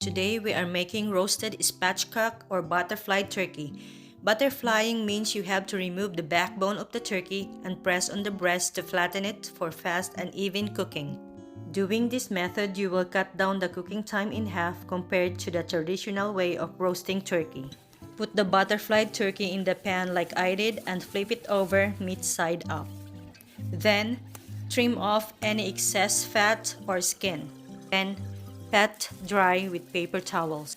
Today we are making roasted spatchcock or butterfly turkey. Butterflying means you have to remove the backbone of the turkey and press on the breast to flatten it for fast and even cooking. Doing this method, you will cut down the cooking time in half compared to the traditional way of roasting turkey. Put the butterfly turkey in the pan like I did and flip it over meat side up. Then, trim off any excess fat or skin. Then, pat dry with paper towels.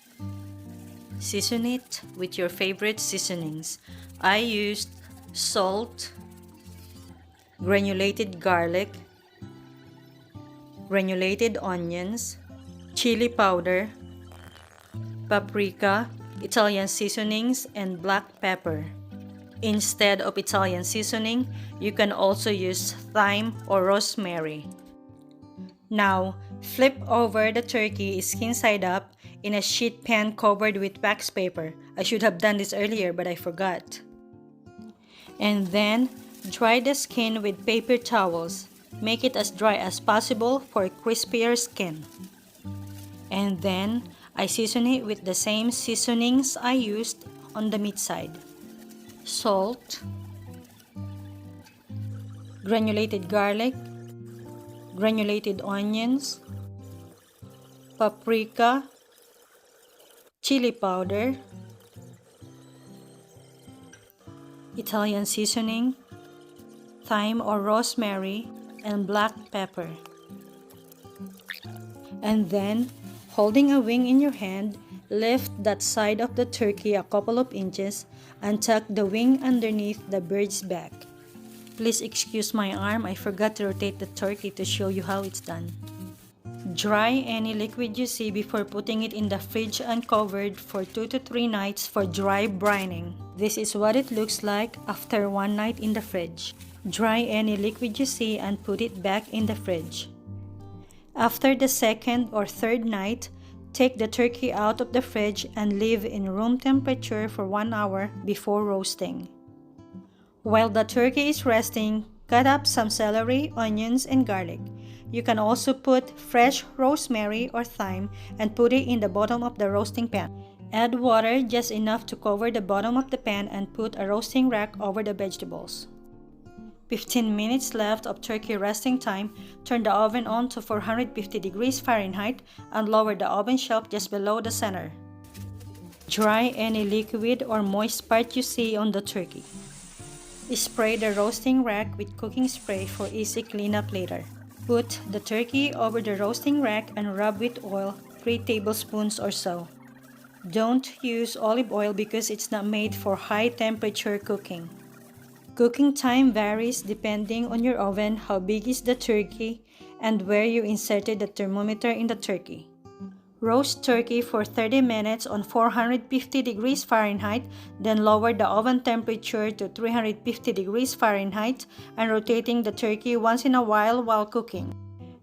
Season it with your favorite seasonings. I used salt, granulated garlic, granulated onions, chili powder, paprika, Italian seasonings, and black pepper. Instead of Italian seasoning, you can also use thyme or rosemary. Now, flip over the turkey skin side up in a sheet pan covered with wax paper. I should have done this earlier, but I forgot. And then, dry the skin with paper towels. Make it as dry as possible for crispier skin. And then, I season it with the same seasonings I used on the meat side. Salt, granulated garlic, granulated onions, paprika, chili powder, Italian seasoning, thyme or rosemary, and black pepper. And then, holding a wing in your hand, lift that side of the turkey a couple of inches and tuck the wing underneath the bird's back. Please excuse my arm, I forgot to rotate the turkey to show you how it's done. Dry any liquid you see before putting it in the fridge uncovered for 2 to 3 nights for dry brining. This is what it looks like after 1 night in the fridge. Dry any liquid you see and put it back in the fridge. After the 2nd or 3rd night, take the turkey out of the fridge and leave in room temperature for 1 hour before roasting. While the turkey is resting, cut up some celery, onions, and garlic. You can also put fresh rosemary or thyme and put it in the bottom of the roasting pan. Add water just enough to cover the bottom of the pan and put a roasting rack over the vegetables. 15 minutes left of turkey resting time. Turn the oven on to 450 degrees Fahrenheit and lower the oven shelf just below the center. Dry any liquid or moist part you see on the turkey. Spray the roasting rack with cooking spray for easy cleanup later. Put the turkey over the roasting rack and rub with oil, 3 tablespoons or so. Don't use olive oil because it's not made for high temperature cooking. Cooking time varies depending on your oven, how big is the turkey, and where you inserted the thermometer in the turkey. Roast turkey for 30 minutes on 450 degrees Fahrenheit, then lower the oven temperature to 350 degrees Fahrenheit and rotating the turkey once in a while cooking.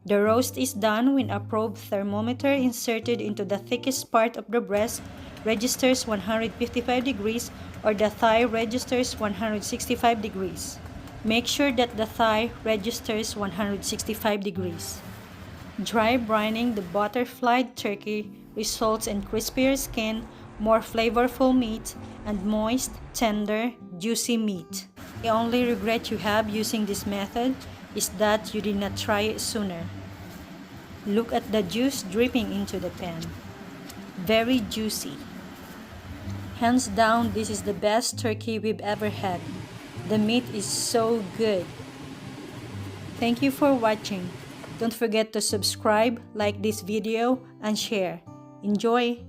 The roast is done when a probe thermometer inserted into the thickest part of the breast registers 155 degrees or the thigh registers 165 degrees. Make sure that the thigh registers 165 degrees. Dry brining the butterfly turkey results in crispier skin, more flavorful meat, and moist, tender, juicy meat. The only regret you have using this method is that you did not try it sooner. Look at the juice dripping into the pan. Very juicy. Hands down, this is the best turkey we've ever had. The meat is so good. Thank you for watching. Don't forget to subscribe, like this video, and share. Enjoy!